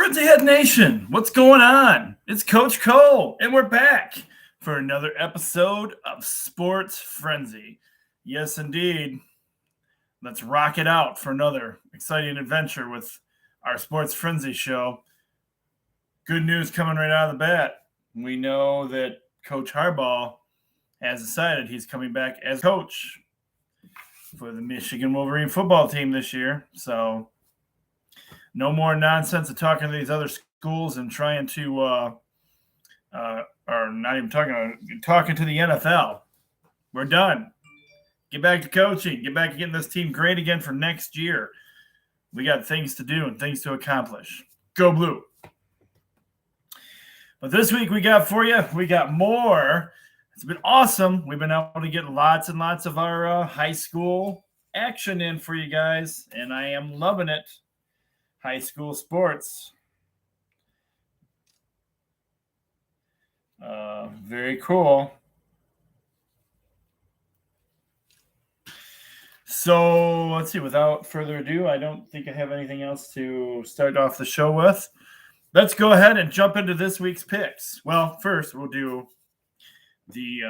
Frenzy Head Nation, what's going on? It's Coach Cole, and we're back for another episode of Sports Frenzy. Yes, indeed. Let's rock it out for another exciting adventure with our Sports Frenzy show. Good news coming right out of the bat. We know that Coach Harbaugh has decided he's coming back as coach for the Michigan Wolverine football team this year. So no more nonsense of talking to these other schools and trying to, or not even talking to the NFL. We're done. Get back to coaching. Get back to getting this team great again for next year. We got things to do and things to accomplish. Go Blue. But this week we got more. It's been awesome. We've been able to get lots and lots of our high school action in for you guys, and I am loving it. High school sports. Very cool. So let's see. Without further ado, I don't think I have anything else to start off the show with. Let's go ahead and jump into this week's picks. Well, first we'll do the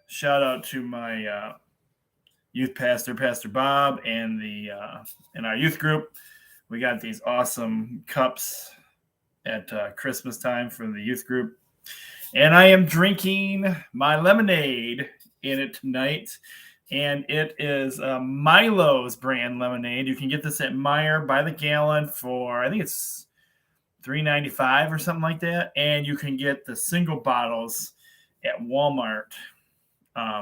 shout out to my youth pastor, Pastor Bob, and in our youth group. We got these awesome cups at Christmas time for the youth group. And I am drinking my lemonade in it tonight. And it is Milo's brand lemonade. You can get this at Meijer by the gallon for, I think it's $3.95 or something like that. And you can get the single bottles at Walmart,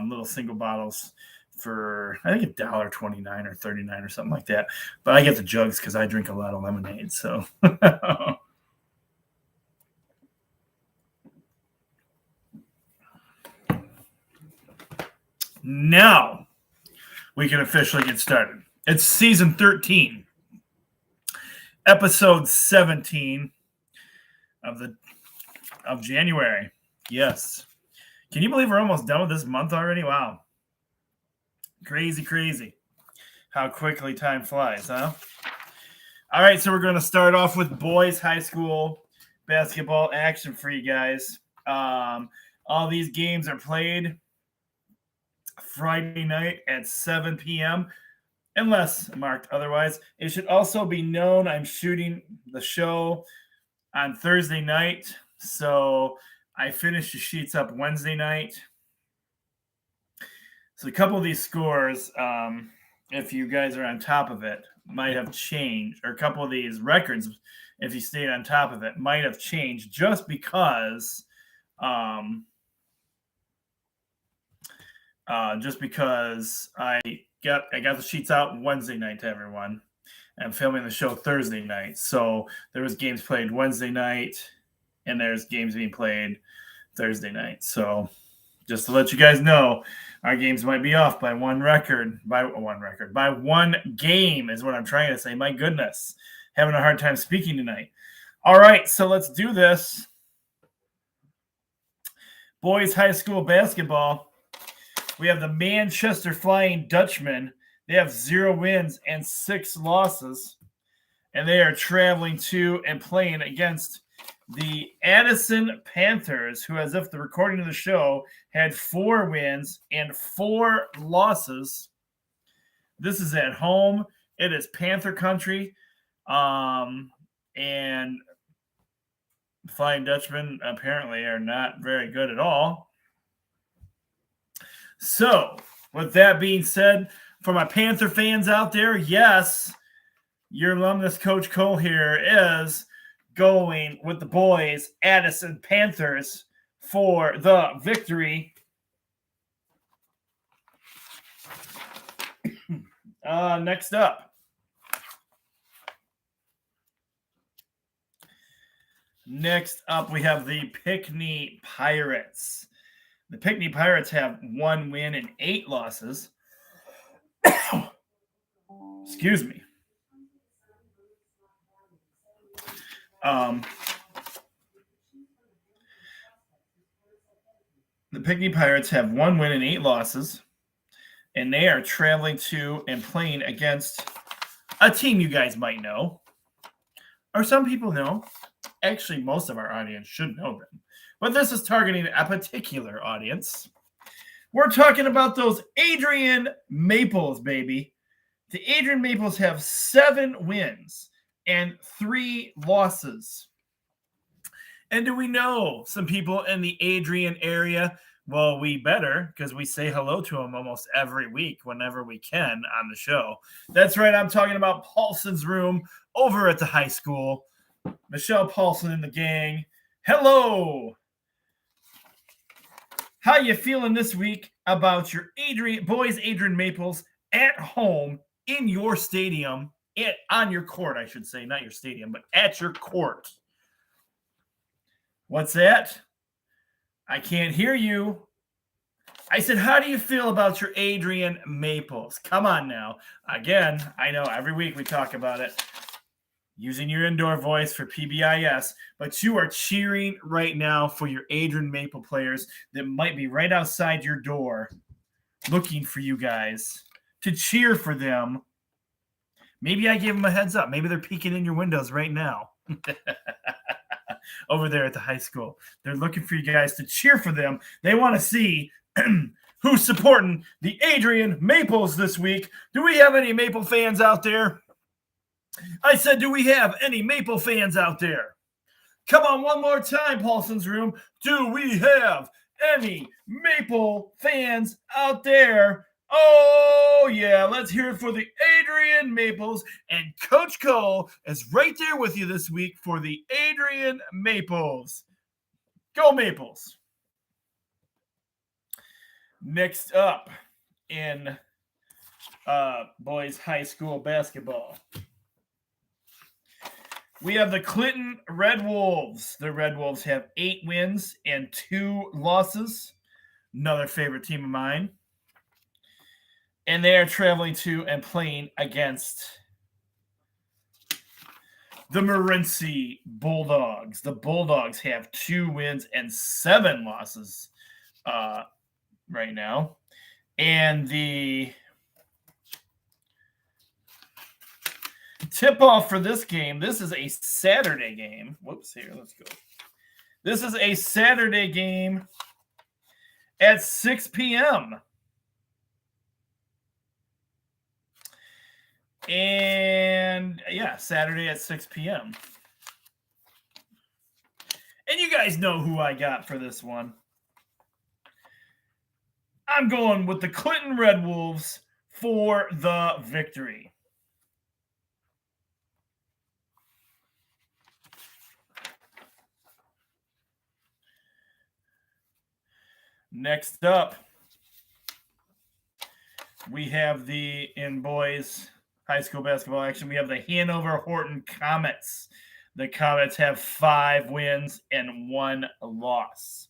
little single bottles for, I think, $1.29 or $39 or something like that. But I get the jugs because I drink a lot of lemonade. So now we can officially get started. It's season 13, episode 17 of January. Yes. Can you believe we're almost done with this month already? Wow. Crazy how quickly time flies, huh? All right, so we're going to start off with boys high school basketball action for you guys. All these games are played Friday night at 7 p.m. unless marked otherwise. It should also be known I'm shooting the show on Thursday night, so I finished the sheets up Wednesday night. So a couple of these scores, if you guys are on top of it, might have changed. Or a couple of these records, if you stayed on top of it, might have changed just because I got the sheets out Wednesday night to everyone. I'm filming the show Thursday night. So there was games played Wednesday night, and there's games being played Thursday night. So just to let you guys know, our games might be off by one game is what I'm trying to say. My goodness, having a hard time speaking tonight. All right, so let's do this. Boys high school basketball. We have the Manchester Flying Dutchmen. They have 0 wins and 6 losses, and they are traveling to and playing against the Addison Panthers, who, as if the recording of the show, had 4 wins and 4 losses. This is at home. It is Panther country. And the Flying Dutchmen apparently are not very good at all. So, with that being said, for my Panther fans out there, yes, your alumnus Coach Cole here is going with the boys, Addison Panthers, for the victory. Next up. We have the Pinckney Pirates. The Pinckney Pirates have 1 win and 8 losses. Excuse me. The Pinckney Pirates have 1 win and 8 losses, and they are traveling to and playing against a team you guys might know, or some people know. Actually, most of our audience should know them. But this is targeting a particular audience. We're talking about those Adrian Maples, baby. The Adrian Maples have 7 wins and 3 losses. And do we know some people in the Adrian area? Well, we better, because we say hello to them almost every week whenever we can on the show. That's right. I'm talking about Paulson's room over at the high school. Michelle Paulson and the gang. Hello. How you feeling this week about your Adrian Maples at home in your stadium, on your court, I should say, not your stadium, but at your court? What's that? I can't hear you. I said, how do you feel about your Adrian Maples? Come on now. Again, I know every week we talk about it, using your indoor voice for PBIS, but you are cheering right now for your Adrian Maple players that might be right outside your door looking for you guys to cheer for them. Maybe I gave them a heads up. Maybe they're peeking in your windows right now. Over there at the high school. They're looking for you guys to cheer for them. They want to see who's supporting the Adrian Maples this week. Do we have any Maple fans out there? I said, do we have any Maple fans out there? Come on, one more time, Paulson's room. Do we have any Maple fans out there? Oh, yeah, let's hear it for the Adrian Maples. And Coach Cole is right there with you this week for the Adrian Maples. Go Maples. Next up in boys high school basketball, we have the Clinton Red Wolves. The Red Wolves have 8 wins and 2 losses. Another favorite team of mine. And they are traveling to and playing against the Morenci Bulldogs. The Bulldogs have 2 wins and 7 losses right now. And the tip-off for this game, this is a Saturday game. Whoops, here, let's go. This is a Saturday game at 6 p.m. And, yeah, Saturday at 6 p.m. And you guys know who I got for this one. I'm going with the Clinton Red Wolves for the victory. Next up, we have in boys high school basketball action, we have the Hanover Horton Comets. The Comets have 5 wins and 1 loss.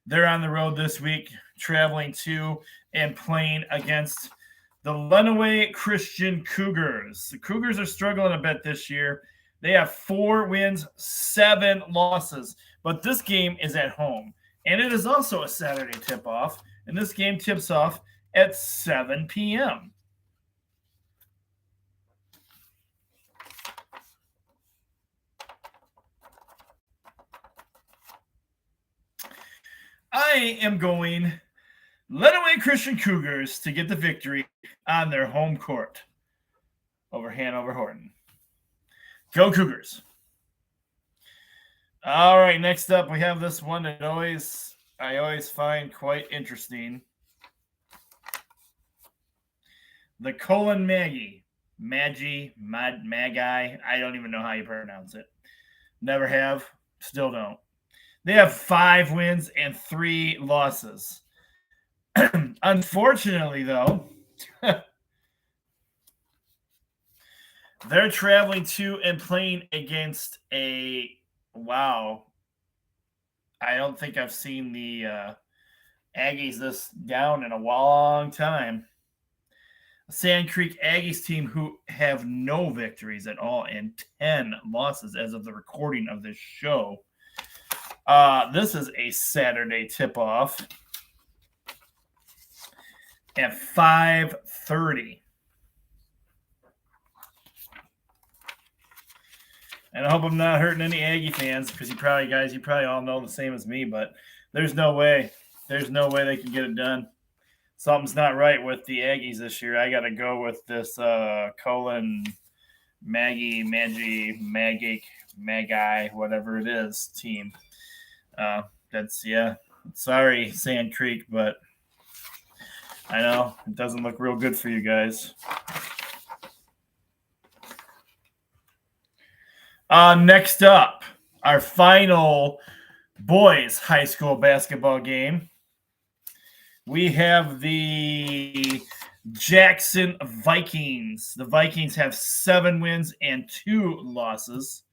They're on the road this week, traveling to and playing against the Lenawee Christian Cougars. The Cougars are struggling a bit this year. They have 4 wins, 7 losses, but this game is at home. And it is also a Saturday tip-off, and this game tips off at 7 p.m. I am going Lenawee Christian Cougars to get the victory on their home court over Hanover Horton. Go Cougars. All right, next up we have this one that I always find quite interesting. The Colon Magi. I don't even know how you pronounce it. Never have, still don't. They have 5 wins and 3 losses. Unfortunately, though, they're traveling to and playing against I don't think I've seen the Aggies this down in a long time. Sand Creek Aggies team who have no victories at all and 10 losses as of the recording of this show. This is a Saturday tip-off at 5:30. And I hope I'm not hurting any Aggie fans because you probably all know the same as me, but there's no way. There's no way they can get it done. Something's not right with the Aggies this year. I got to go with this Colin, Maggie, Magi, whatever it is, team. Sorry, Sand Creek, but I know it doesn't look real good for you guys. Next up, our final boys high school basketball game. We have the Jackson Vikings. The Vikings have 7 wins and 2 losses,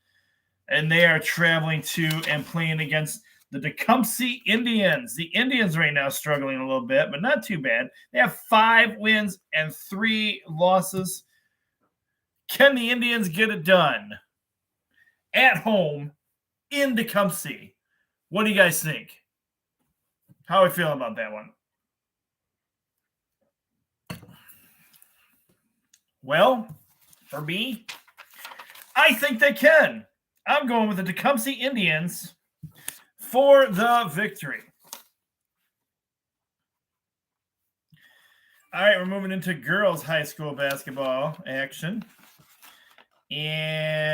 and they are traveling to and playing against the Tecumseh Indians. The Indians right now struggling a little bit, but not too bad. They have 5 wins and 3 losses. Can the Indians get it done at home in Tecumseh? What do you guys think? How are we feeling about that one? Well, for me, I think they can. I'm going with the Tecumseh Indians for the victory. All right, we're moving into girls high school basketball action. And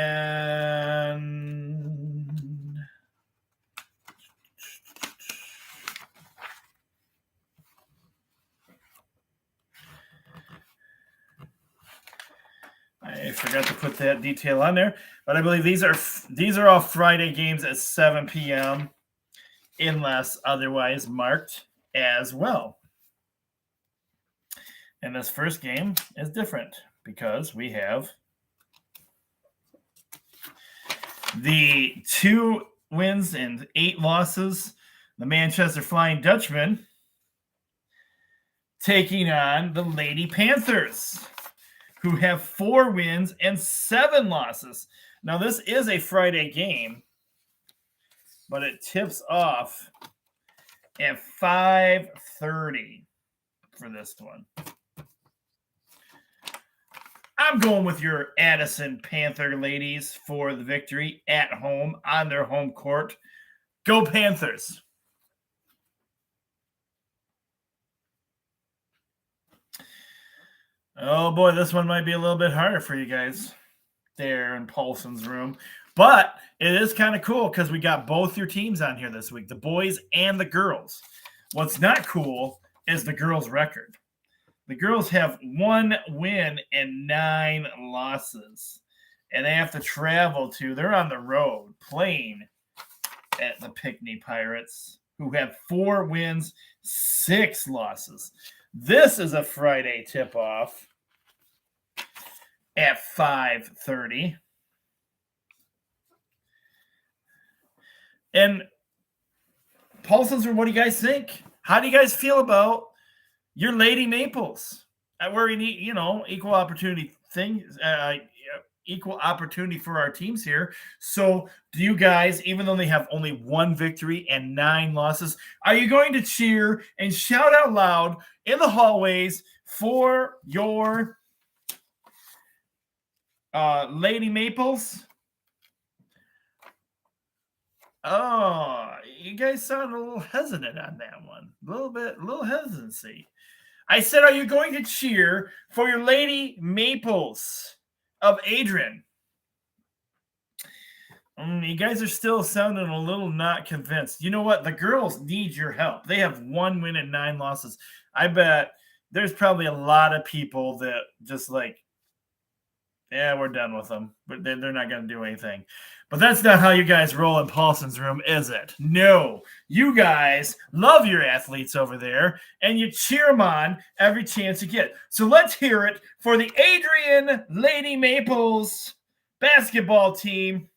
I forgot to put that detail on there, but I believe these are all Friday games at 7 p.m. unless otherwise marked as well. And this first game is different because we have the 2 wins and 8 losses, the Manchester Flying Dutchmen, taking on the Lady Panthers, who have 4 wins and 7 losses. Now, this is a Friday game, but it tips off at 5:30 for this one. I'm going with your Addison Panther ladies for the victory at home on their home court. Go Panthers. Oh boy, this one might be a little bit harder for you guys there in Paulson's room. But it is kind of cool because we got both your teams on here this week, the boys and the girls. What's not cool is the girls' record. The girls have 1 win and 9 losses. And they have to travel they're on the road playing at the Pinckney Pirates, who have 4 wins, 6 losses. This is a Friday tip-off at 5:30. And Paulson's, what do you guys think? How do you guys feel about your Lady Maples? We're in, equal opportunity equal opportunity for our teams here. So do you guys, even though they have only 1 victory and 9 losses, are you going to cheer and shout out loud in the hallways for your Lady Maples? Oh, you guys sound a little hesitant on that one. A little hesitancy. I said, are you going to cheer for your Lady Maples of Adrian? You guys are still sounding a little not convinced. You know what? The girls need your help. They have 1 win and 9 losses. I bet there's probably a lot of people that just we're done with them. But they're not going to do anything. But that's not how you guys roll in Paulson's room, is it? No. You guys love your athletes over there, and you cheer them on every chance you get. So let's hear it for the Adrian Lady Maples basketball team.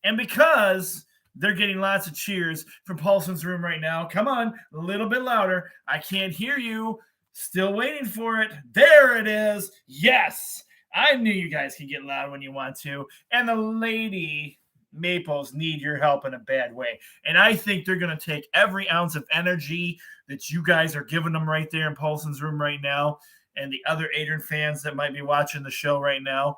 And because they're getting lots of cheers from Paulson's room right now, come on, a little bit louder. I can't hear you. Still waiting for it. There it is. Yes. I knew you guys can get loud when you want to. And the Lady Maples need your help in a bad way. And I think they're going to take every ounce of energy that you guys are giving them right there in Paulson's room right now, and the other Adrian fans that might be watching the show right now.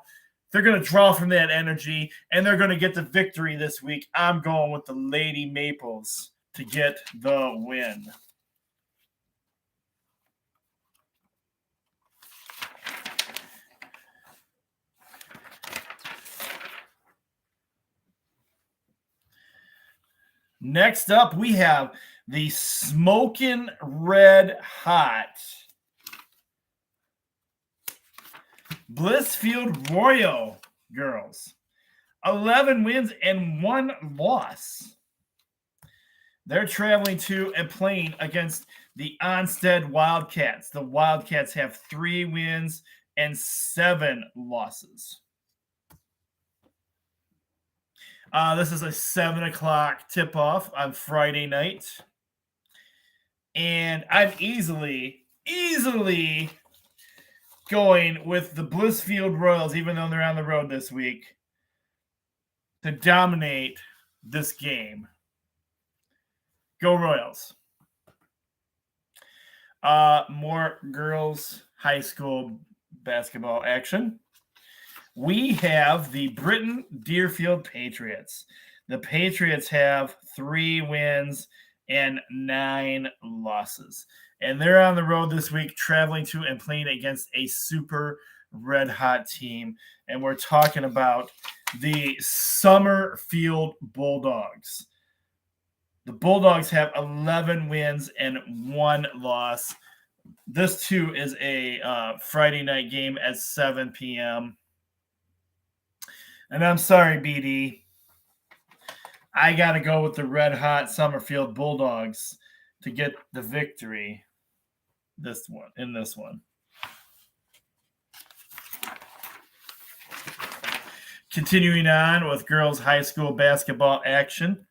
They're going to draw from that energy, and they're going to get the victory this week. I'm going with the Lady Maples to get the win. Next up, we have the Smokin' Red Hot Blissfield Royal girls. 11 wins and 1 loss. They're traveling to and playing against the Onstead Wildcats. The Wildcats have 3 wins and 7 losses. This is a 7 o'clock tip-off on Friday night. And I'm easily going with the Blissfield Royals, even though they're on the road this week, to dominate this game. Go Royals. More girls high school basketball action. We have the Britton Deerfield Patriots. The Patriots have 3 wins and 9 losses. And they're on the road this week, traveling to and playing against a super red hot team. And we're talking about the Summerfield Bulldogs. The Bulldogs have 11 wins and 1 loss. This, too, is a Friday night game at 7 p.m. And I'm sorry, BD. I got to go with the red-hot Summerfield Bulldogs to get the victory in this one. Continuing on with girls high school basketball action.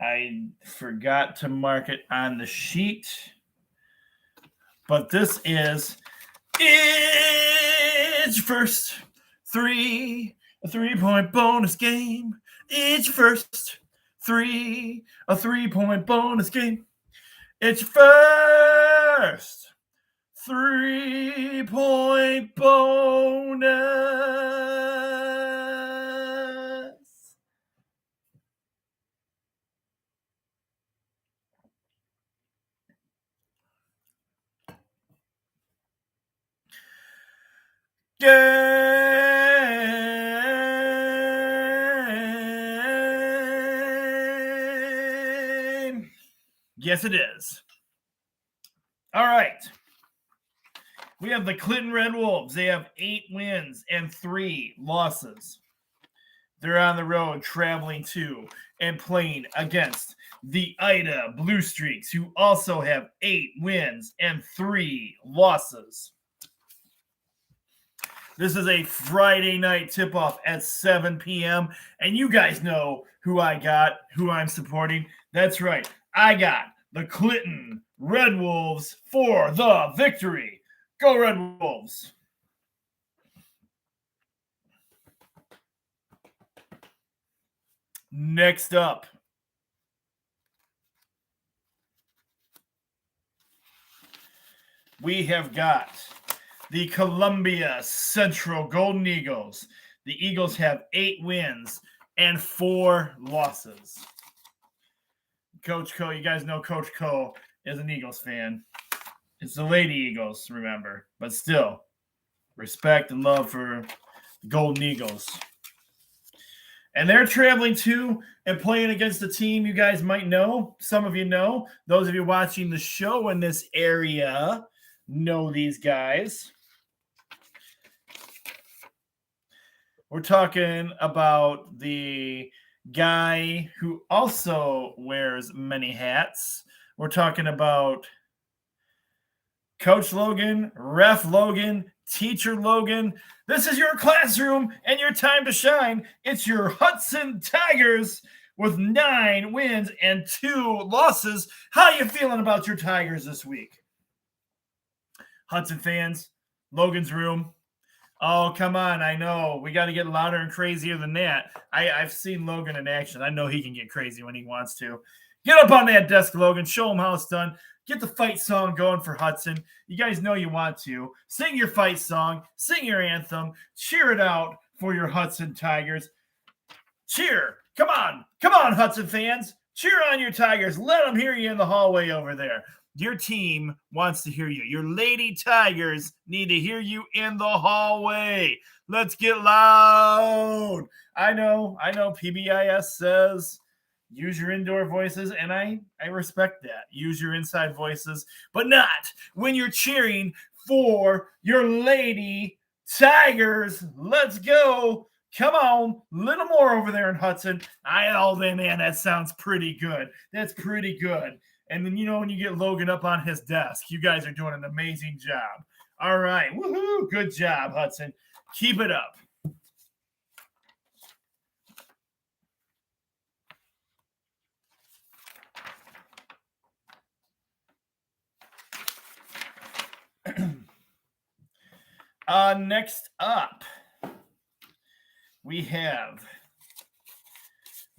I forgot to mark it on the sheet, but this is each first a 3-point bonus game. Each first a 3-point bonus game. Each first 3-point bonus. Game. Yes, it is. All right. We have the Clinton Red Wolves. They have 8 wins and 3 losses. They're on the road traveling to and playing against the Ida Blue Streaks, who also have 8 wins and 3 losses. This is a Friday night tip-off at 7 p.m. And you guys know who I'm supporting. That's right. I got the Clinton Red Wolves for the victory. Go Red Wolves. Next up, we have got the Columbia Central Golden Eagles. The Eagles have 8 wins and 4 losses. Coach Co, you guys know Coach Co is an Eagles fan. It's the Lady Eagles, remember. But still, respect and love for the Golden Eagles. And they're traveling to and playing against a team you guys might know. Some of you know. Those of you watching the show in this area know these guys. We're talking about the guy who also wears many hats. We're talking about Coach Logan, Ref Logan, Teacher Logan. This is your classroom and your time to shine. It's your Hudson Tigers with 9 wins and 2 losses. How you feeling about your Tigers this week? Hudson fans, Logan's room. Oh, come on. I know. We got to get louder and crazier than that. I've seen Logan in action. I know he can get crazy when he wants to. Get up on that desk, Logan. Show him how it's done. Get the fight song going for Hudson. You guys know you want to. Sing your fight song. Sing your anthem. Cheer it out for your Hudson Tigers. Cheer. Come on. Come on, Hudson fans. Cheer on your Tigers. Let them hear you in the hallway over there. Your team wants to hear you. Your Lady Tigers need to hear you in the hallway. Let's get loud. I know PBIS says use your indoor voices, and I respect that. Use your inside voices, but not when you're cheering for your Lady Tigers. Let's go. Come on, a little more over there in Hudson. Man, that sounds pretty good. That's pretty good. And then, when you get Logan up on his desk, you guys are doing an amazing job. All right. Woohoo. Good job, Hudson. Keep it up. Next up, we have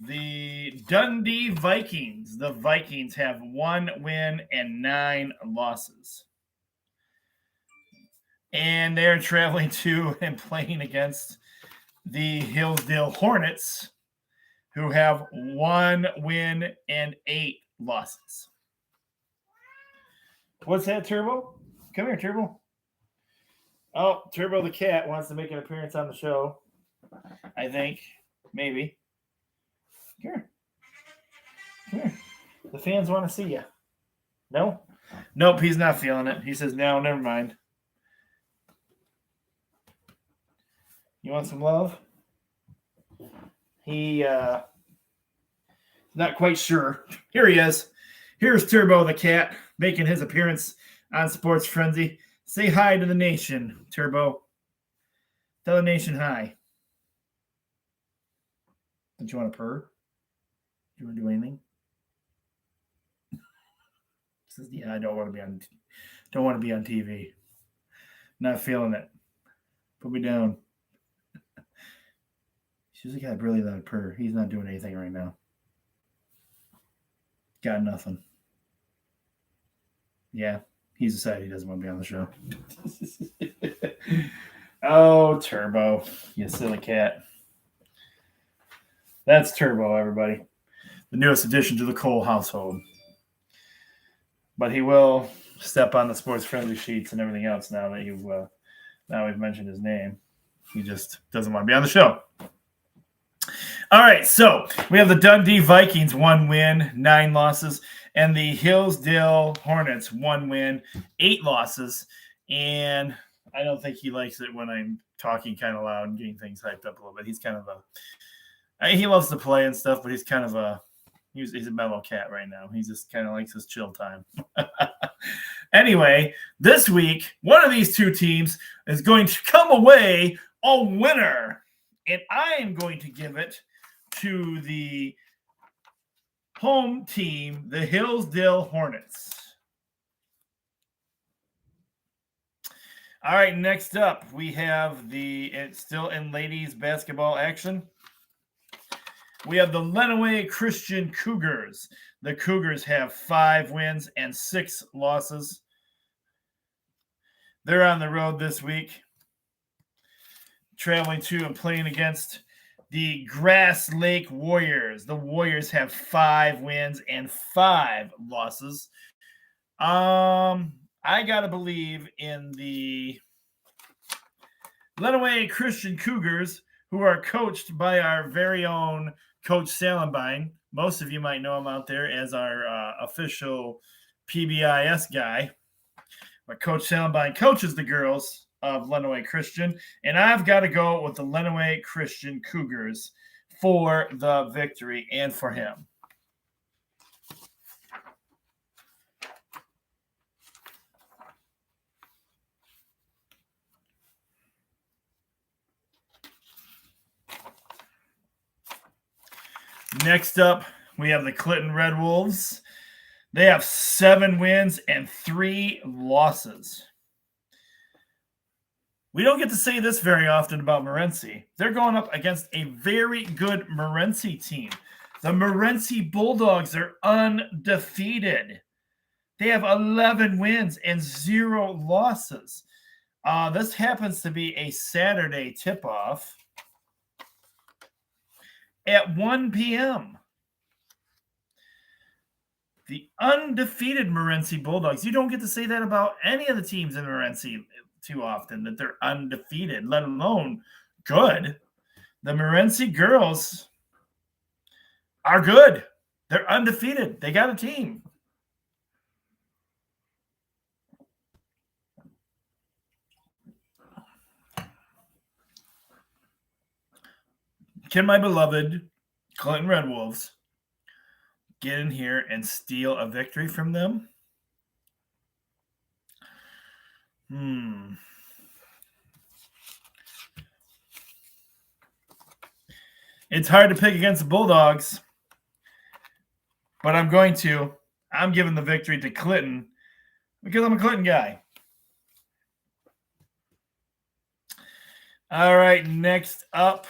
the Dundee Vikings. The Vikings have 1 win and 9 losses. And they're traveling to and playing against the Hillsdale Hornets, who have 1 win and 8 losses. What's that, Turbo? Come here, Turbo. Oh, Turbo the cat wants to make an appearance on the show. I think. Maybe. Come here. The fans want to see you. No? Nope, he's not feeling it. He says, no, never mind. You want some love? He not quite sure. Here he is. Here's Turbo the cat making his appearance on Sports Frenzy. Say hi to the nation, Turbo. Tell the nation hi. Don't you want to purr? Do you want to do anything? Says, yeah, I don't want to be on TV. Not feeling it. Put me down. She's got a really loud purr. He's not doing anything right now. Got nothing. Yeah, he's decided he doesn't want to be on the show. Oh, Turbo, you silly cat. That's Turbo, everybody. The newest addition to the Cole household. But he will step on the Sports Friendly sheets and everything else now that now we've mentioned his name. He just doesn't want to be on the show. All right, so we have the Dundee Vikings 1 win, 9 losses, and the Hillsdale Hornets 1 win, 8 losses. And I don't think he likes it when I'm talking kind of loud and getting things hyped up a little bit. He's kind of he loves to play and stuff, but he's kind of he's a mellow cat right now. He just kind of likes his chill time. Anyway, this week, one of these two teams is going to come away a winner. And I am going to give it to the home team, the Hillsdale Hornets. All right, next up, we have it's still in ladies basketball action. We have the Lenawee Christian Cougars. The Cougars have 5 wins and 6 losses. They're on the road this week, traveling to and playing against the Grass Lake Warriors. The Warriors have 5 wins and 5 losses. I got to believe in the Lenawee Christian Cougars, who are coached by our very own Coach Salenbein. Most of you might know him out there as our official PBIS guy. But Coach Salenbein coaches the girls of Lenawee Christian, and I've got to go with the Lenawee Christian Cougars for the victory and for him. Next up, we have the Clinton Red Wolves. They have 7 wins and 3 losses. We don't get to say this very often about Morenci. They're going up against a very good Morenci team. The Morenci Bulldogs are undefeated. They have 11 wins and 0 losses. This happens to be a Saturday tip-off at 1 p.m. The undefeated Morenci Bulldogs. You don't get to say that about any of the teams in Morenci too often, that they're undefeated, let alone good. The Morenci girls are good. They're undefeated. They got a team. Can my beloved Clinton Red Wolves get in here and steal a victory from them? It's hard to pick against the Bulldogs, but I'm going to. I'm giving the victory to Clinton because I'm a Clinton guy. All right, next up,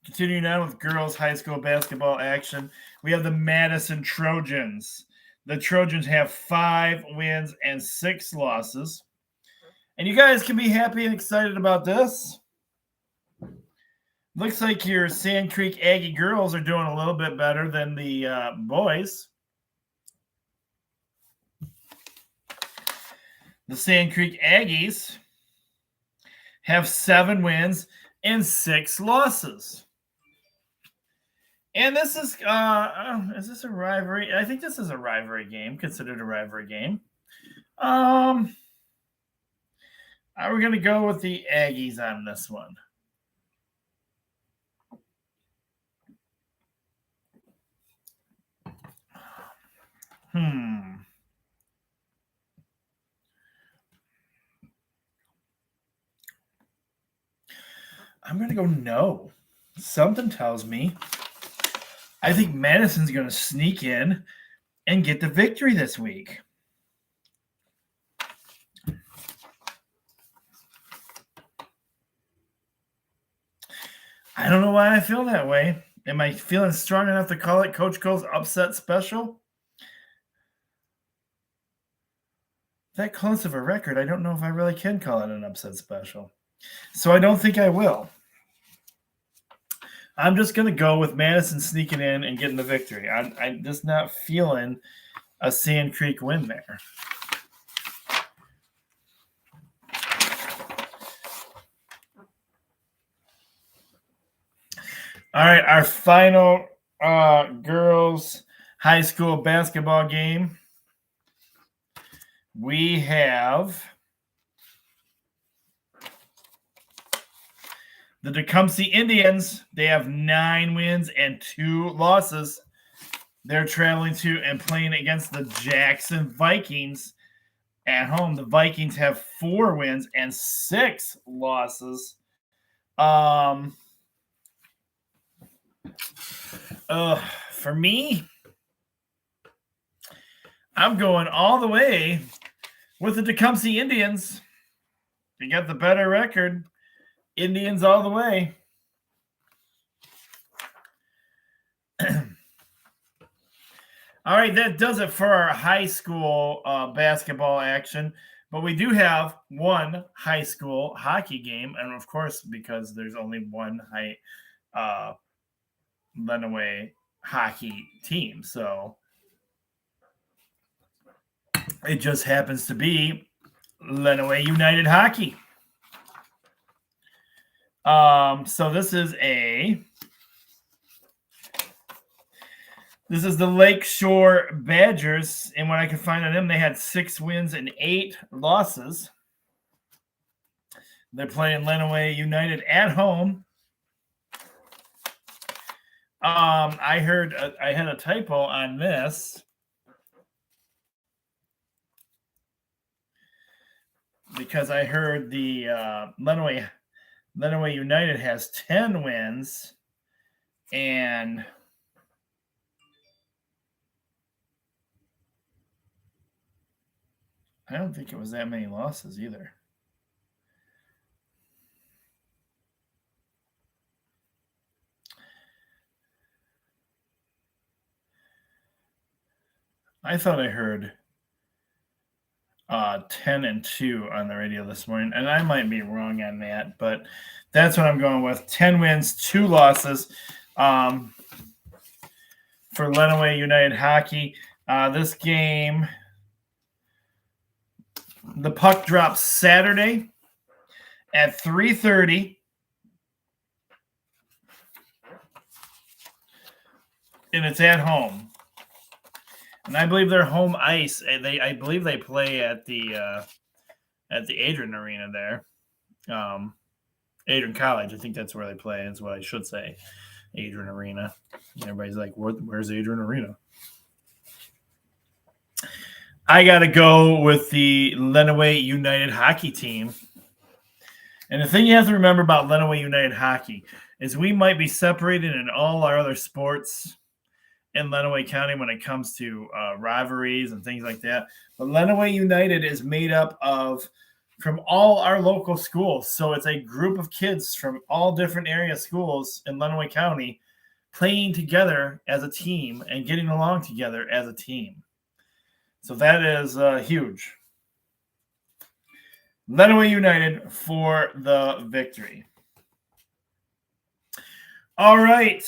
continuing on with girls high school basketball action, we have the Madison Trojans. The Trojans have 5 wins and 6 losses. And you guys can be happy and excited about this. Looks like your Sand Creek Aggie girls are doing a little bit better than the boys. The Sand Creek Aggies have 7 wins and 6 losses. And this is this a rivalry? I think this is a rivalry game, considered a rivalry game. Are we going to go with the Aggies on this one? I'm going to go no. Something tells me I think Madison's going to sneak in and get the victory this week. I don't know why I feel that way. Am I feeling strong enough to call it Coach Cole's upset special? That close of a record, I don't know if I really can call it an upset special. So I don't think I will. I'm just going to go with Madison sneaking in and getting the victory. I'm just not feeling a Sand Creek win there. All right, our final girls high school basketball game. We have the Tecumseh Indians. They have 9 wins and 2 losses. They're traveling to and playing against the Jackson Vikings at home. The Vikings have 4 wins and 6 losses. For me, I'm going all the way with the Tecumseh Indians. They got the better record. Indians all the way. All right, that does it for our high school basketball action. But we do have one high school hockey game. And, of course, because there's only one Lenawee hockey team. So it just happens to be Lenawee United Hockey. So this is the Lakeshore Badgers, and what I can find on them, they had 6 wins and 8 losses. They're playing Lenawee United at home. I heard I had a typo on this because I heard the Lenawee United has 10 wins and I don't think it was that many losses either. I thought I heard 10-2 on the radio this morning, and I might be wrong on that, but that's what I'm going with. 10 wins, 2 losses for Lenawee United Hockey. This game, the puck drops Saturday at 3:30. And it's at home. And I believe they're home ice. I believe they play at the Adrian Arena there. Adrian College. I think that's where they play, is what I should say. Adrian Arena. Everybody's like, where's Adrian Arena? I got to go with the Lenawee United hockey team. And the thing you have to remember about Lenawee United hockey is we might be separated in all our other sports in Lenawee County when it comes to rivalries and things like that. But Lenawee United is made up of from all our local schools. So it's a group of kids from all different area schools in Lenawee County playing together as a team and getting along together as a team. So that is huge. Lenawee United for the victory. All right.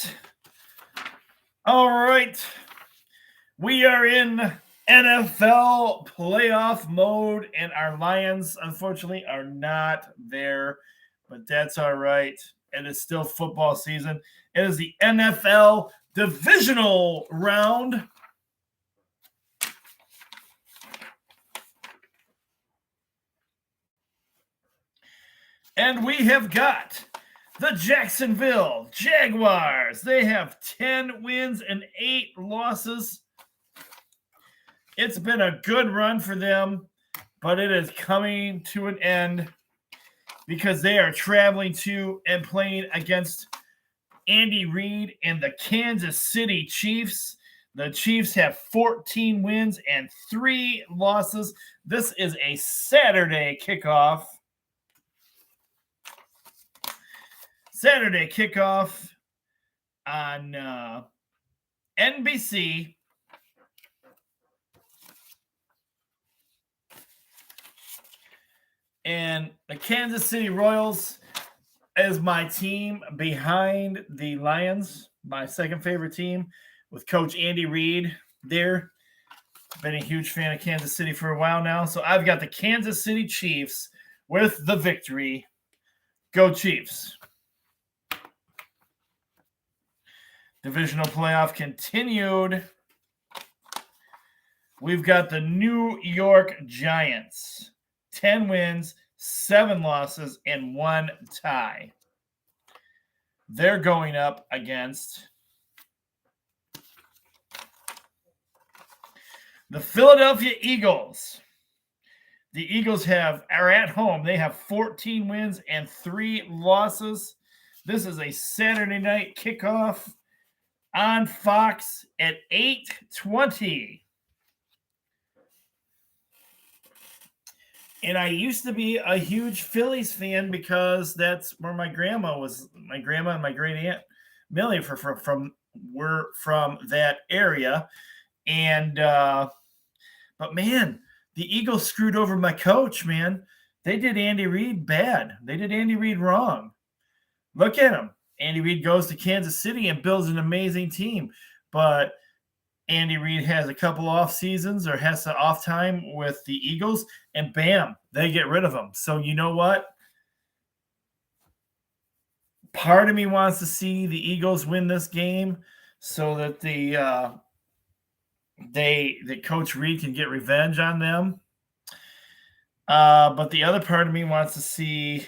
We are in NFL playoff mode, and our Lions, unfortunately, are not there, but that's all right. It is still football season. It is the NFL divisional round. And we have got the Jacksonville Jaguars. They have 10 wins and 8 losses. It's been a good run for them, but it is coming to an end because they are traveling to and playing against Andy Reid and the Kansas City Chiefs. The Chiefs have 14 wins and 3 losses. This is a Saturday kickoff. On NBC. And the Kansas City Royals is my team behind the Lions, my second favorite team, with Coach Andy Reid there. Been a huge fan of Kansas City for a while now. So I've got the Kansas City Chiefs with the victory. Go Chiefs. Divisional playoff continued. We've got the New York Giants. 10 wins, 7 losses, and 1 tie. They're going up against the Philadelphia Eagles. The Eagles are at home. They have 14 wins and 3 losses. This is a Saturday night kickoff on Fox at 8:20. And I used to be a huge Phillies fan because that's where my grandma was. My grandma and my great aunt Millie were from that area. And but man, the Eagles screwed over my coach, man. They did Andy Reid bad. They did Andy Reid wrong. Look at him. Andy Reid goes to Kansas City and builds an amazing team. But Andy Reid has a couple off seasons or has some off time with the Eagles, and bam, they get rid of him. So you know what? Part of me wants to see the Eagles win this game so that the Coach Reid can get revenge on them. But the other part of me wants to see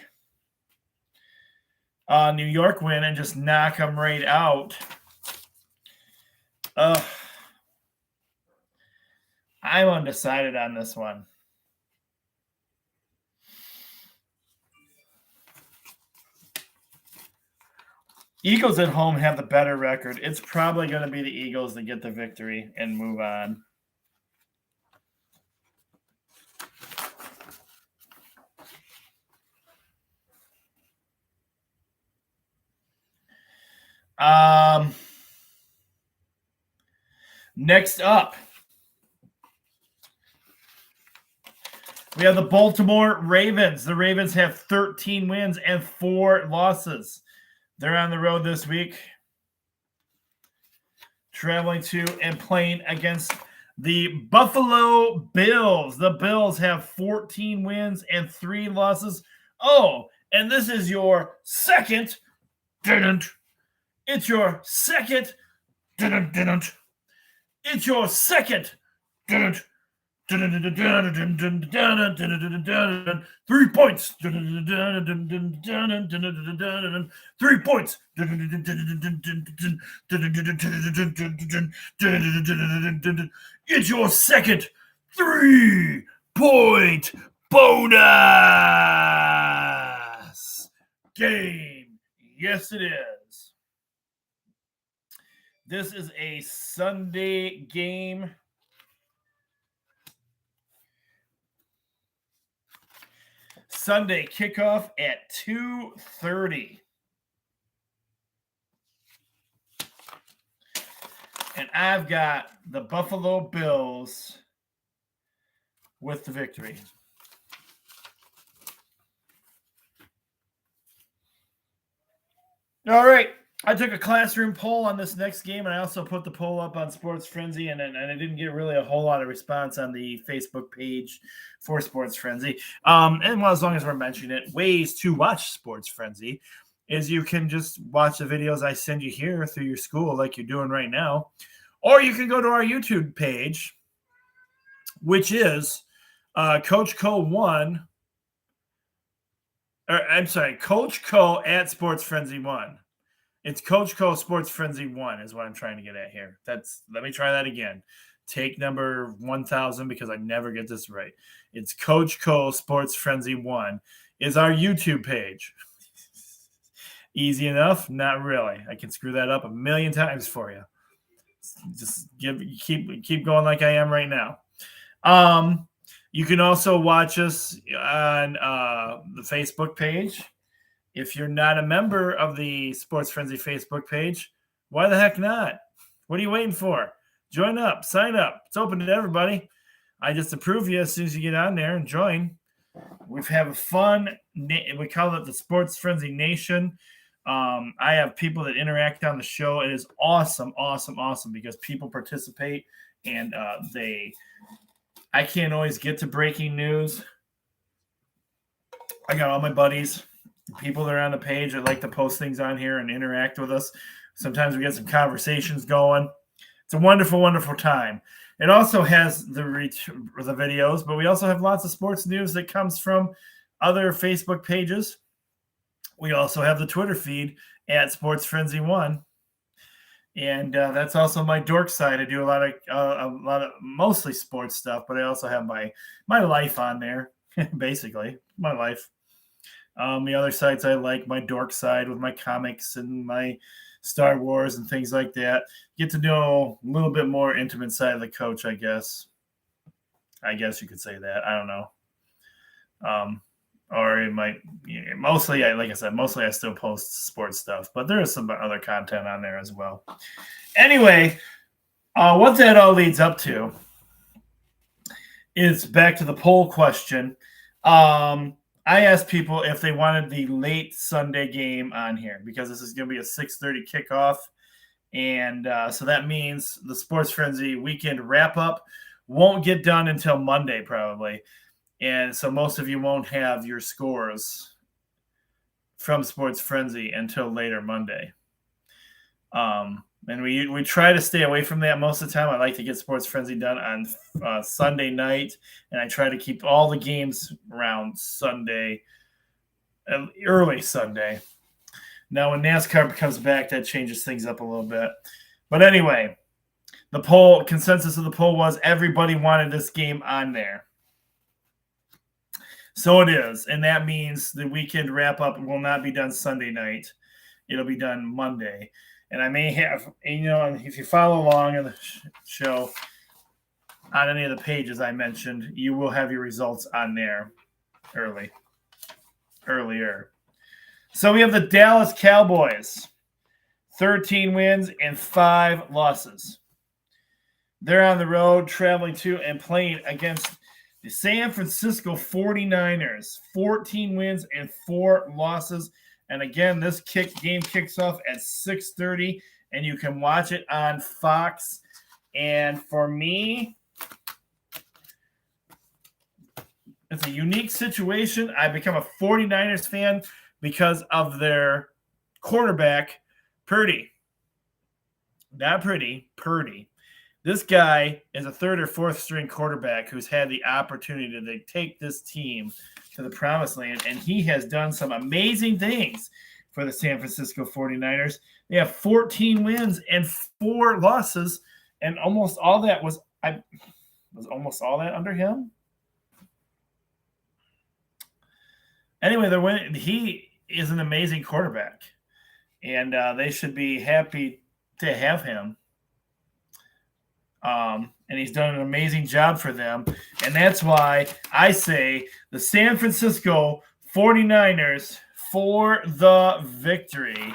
New York win and just knock them right out. I'm undecided on this one. Eagles at home have the better record. It's probably going to be the Eagles that get the victory and move on. Next up, We have the Baltimore Ravens. The Ravens have 13 wins and 4 losses. They're on the road this week, traveling to and playing against the Buffalo Bills. The Bills have 14 wins and 3 losses. Oh, and this is your second. It's your second. It's your second. 3 points. 3 points. It's your second 3-point bonus game. Yes, it is. This is a Sunday game. Sunday kickoff at 2:30. And I've got the Buffalo Bills with the victory. All right. I took a classroom poll on this next game, and I also put the poll up on Sports Frenzy, and I didn't get really a whole lot of response on the Facebook page for Sports Frenzy. And well, as long as we're mentioning it, ways to watch Sports Frenzy is you can just watch the videos I send you here through your school like you're doing right now, or you can go to our YouTube page, which is Coach Co 1. Or, I'm sorry, Coach Co at Sports Frenzy 1. It's Coach Co Sports Frenzy 1 is what I'm trying to get at here. Let me try that again. Take number 1000 because I never get this right. It's Coach Co Sports Frenzy 1 is our YouTube page. Easy enough? Not really. I can screw that up a million times for you. Just keep going like I am right now. You can also watch us on the Facebook page. If you're not a member of the Sports Frenzy Facebook page, why the heck not? What are you waiting for? Join up. Sign up. It's open to everybody. I just approve you as soon as you get on there and join. We have a fun, we call it the Sports Frenzy Nation. I have people that interact on the show. It is awesome, awesome, awesome because people participate and I can't always get to breaking news. I got all my buddies, people that are on the page that like to post things on here and interact with us. Sometimes we get some conversations going. It's a wonderful, wonderful time. It also has the videos, but we also have lots of sports news that comes from other Facebook pages. We also have the Twitter feed at Sports Frenzy 1. And that's also my dork side. I do a lot of mostly sports stuff, but I also have my life on there, basically my life. The other sites I like, my dork side with my comics and my Star Wars and things like that. Get to know a little bit more intimate side of the coach, I guess. I guess you could say that. I don't know. Or it might, mostly, like I said, mostly I still post sports stuff, but there is some other content on there as well. Anyway, what that all leads up to is back to the poll question. I asked people if they wanted the late Sunday game on here because this is going to be a 6:30 kickoff. And so that means the Sports Frenzy weekend wrap-up won't get done until Monday probably. And so most of you won't have your scores from Sports Frenzy until later Monday. And we try to stay away from that most of the time. I like to get Sports Frenzy done on Sunday night, and I try to keep all the games around Sunday, early Sunday. Now, when NASCAR comes back, that changes things up a little bit. But anyway, the consensus of the poll was everybody wanted this game on there. So it is, and that means the weekend wrap-up will not be done Sunday night. It'll be done Monday. And I may have, if you follow along in the show on any of the pages I mentioned, you will have your results on there earlier. So we have the Dallas Cowboys, 13 wins and 5 losses. They're on the road traveling to and playing against The San Francisco 49ers, 14 wins and 4 losses. And again, this game kicks off at 6:30, and you can watch it on Fox. And for me, it's a unique situation. I become a 49ers fan because of their quarterback, Purdy. Not Purdy, Purdy. This guy is a third or fourth string quarterback who's had the opportunity to take this team to the promised land, and he has done some amazing things for the San Francisco 49ers. They have 14 wins and 4 losses, and almost all that was almost all that under him. Anyway, they're winning. He is an amazing quarterback, and they should be happy to have him. And he's done an amazing job for them. And that's why I say the San Francisco 49ers for the victory.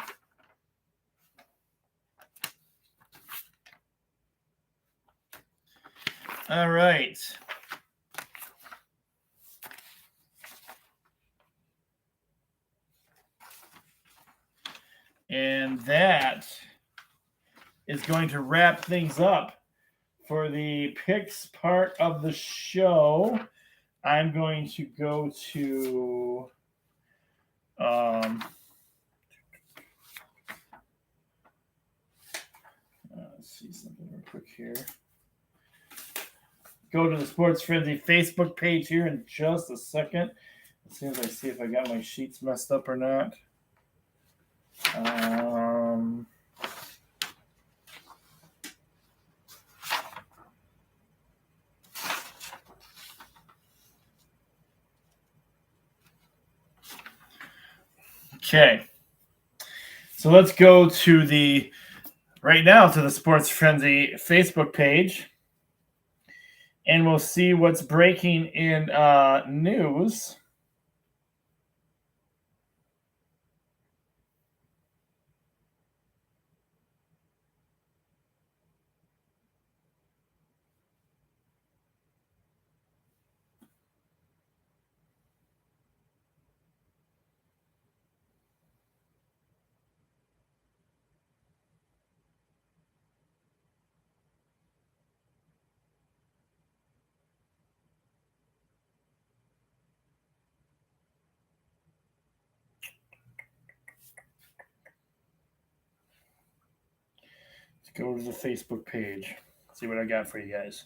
All right. And that is going to wrap things up for the picks part of the show. I'm going to go to let's see something real quick here. Go to the Sports Frenzy Facebook page here in just a second. As soon as I see if I got my sheets messed up or not. Okay, so let's go to the Sports Frenzy Facebook page, and we'll see what's breaking in news. Go to the Facebook page. See what I got for you guys.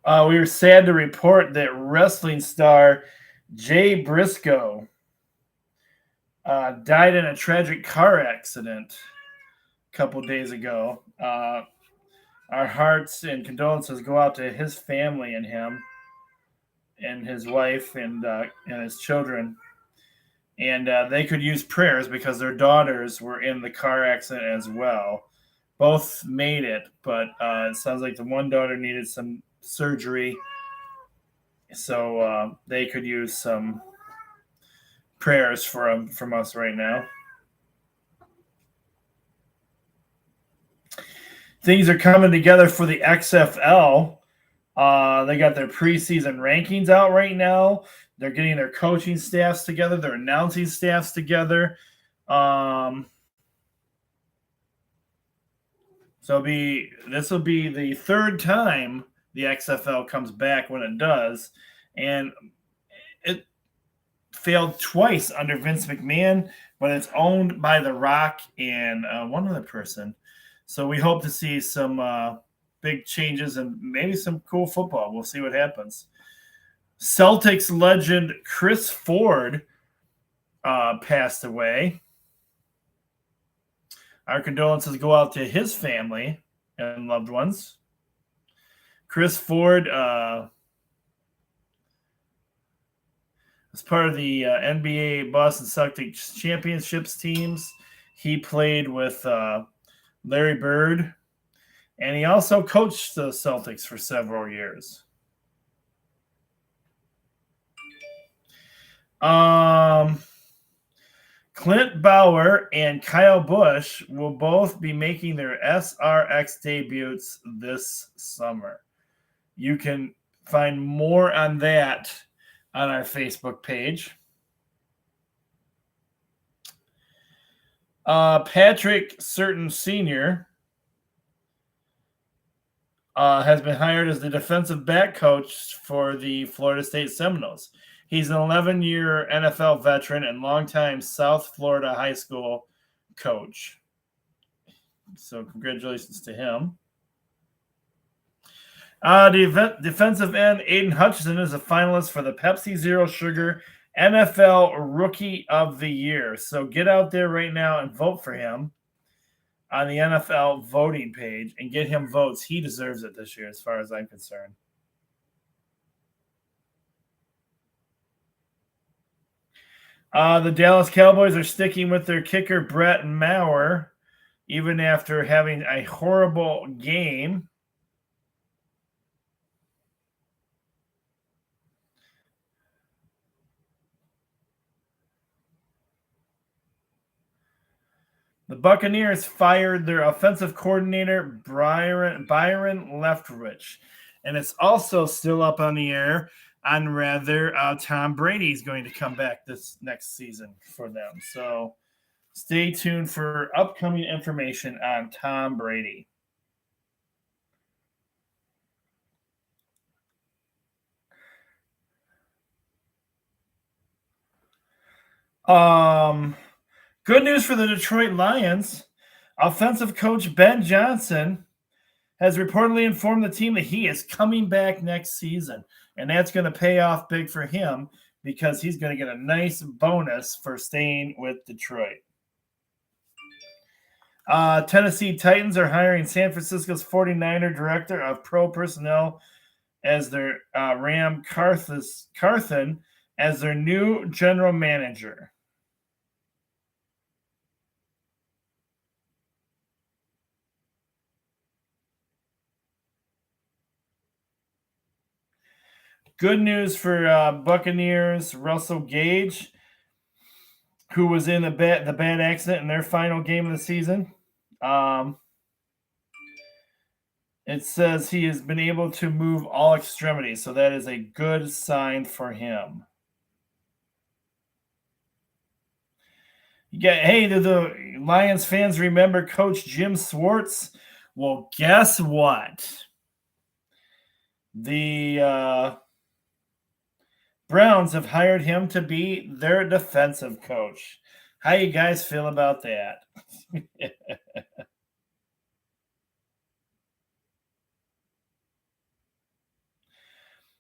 We were sad to report that wrestling star Jay Briscoe died in a tragic car accident a couple days ago. Our hearts and condolences go out to his family and him and his wife and his children. And they could use prayers because their daughters were in the car accident as well. Both made it, but it sounds like the one daughter needed some surgery. So they could use some prayers from us right now. Things are coming together for the XFL. They got their preseason rankings out right now. They're getting their coaching staffs together. They're announcing staffs together. So this will be the third time the XFL comes back when it does. And it failed twice under Vince McMahon, but it's owned by The Rock and one other person. So we hope to see some big changes and maybe some cool football. We'll see what happens. Celtics legend Chris Ford passed away. Our condolences go out to his family and loved ones. Chris Ford was part of the NBA Boston Celtics championships teams. He played with Larry Bird, and he also coached the Celtics for several years. Clemson Clint Bauer and Kyle Busch will both be making their SRX debuts this summer. You can find more on that on our Facebook page. Patrick Surtain Sr. Has been hired as the defensive back coach for the Florida State Seminoles. He's an 11-year NFL veteran and longtime South Florida high school coach. So congratulations to him. Defensive end Aiden Hutchinson is a finalist for the Pepsi Zero Sugar NFL Rookie of the Year. So get out there right now and vote for him on the NFL voting page and get him votes. He deserves it this year as far as I'm concerned. The Dallas Cowboys are sticking with their kicker, Brett Maher, even after having a horrible game. The Buccaneers fired their offensive coordinator, Byron Leftwich. And it's also still up on the air on whether Tom Brady is going to come back this next season for them. So stay tuned for upcoming information on Tom Brady. Good news for the Detroit Lions. Offensive coach Ben Johnson has reportedly informed the team that he is coming back next season. And that's going to pay off big for him because he's going to get a nice bonus for staying with Detroit. Tennessee Titans are hiring San Francisco's 49er director of pro personnel as their Ram Carthen as their new general manager. Good news for Buccaneers, Russell Gage, who was in the bad accident in their final game of the season. It says he has been able to move all extremities, so that is a good sign for him. Hey, do the Lions fans remember Coach Jim Schwartz? Well, guess what? The Browns have hired him to be their defensive coach. How you guys feel about that? It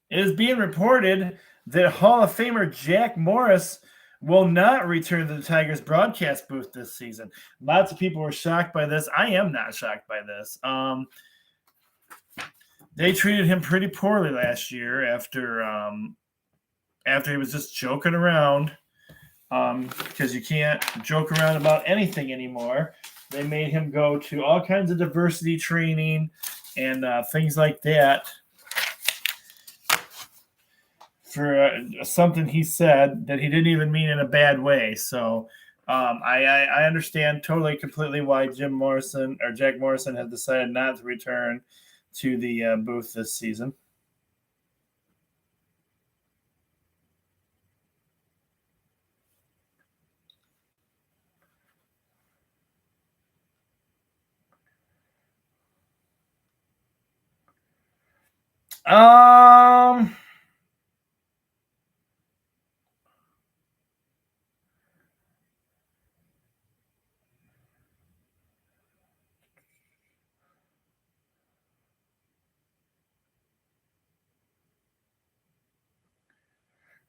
is being reported that Hall of Famer Jack Morris will not return to the Tigers broadcast booth this season. Lots of people were shocked by this. I am not shocked by this. They treated him pretty poorly last year after he was just joking around, because you can't joke around about anything anymore. They made him go to all kinds of diversity training and things like that for something he said that he didn't even mean in a bad way. So I understand totally, completely why Jack Morrison has decided not to return to the booth this season.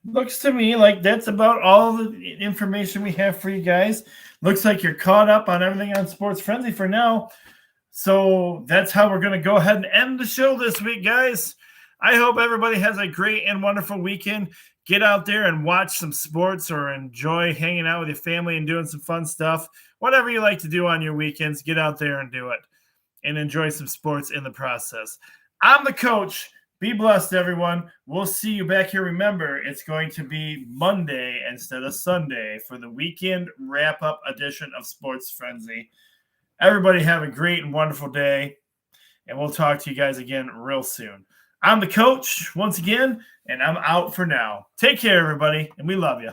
Looks to me like that's about all the information we have for you guys. Looks like you're caught up on everything on Sports Frenzy for now. So that's how we're going to go ahead and end the show this week, guys. I hope everybody has a great and wonderful weekend. Get out there and watch some sports or enjoy hanging out with your family and doing some fun stuff. Whatever you like to do on your weekends, get out there and do it and enjoy some sports in the process. I'm the coach. Be blessed, everyone. We'll see you back here. Remember, it's going to be Monday instead of Sunday for the weekend wrap-up edition of Sports Frenzy. Everybody have a great and wonderful day, and we'll talk to you guys again real soon. I'm the coach once again, and I'm out for now. Take care, everybody, and we love you.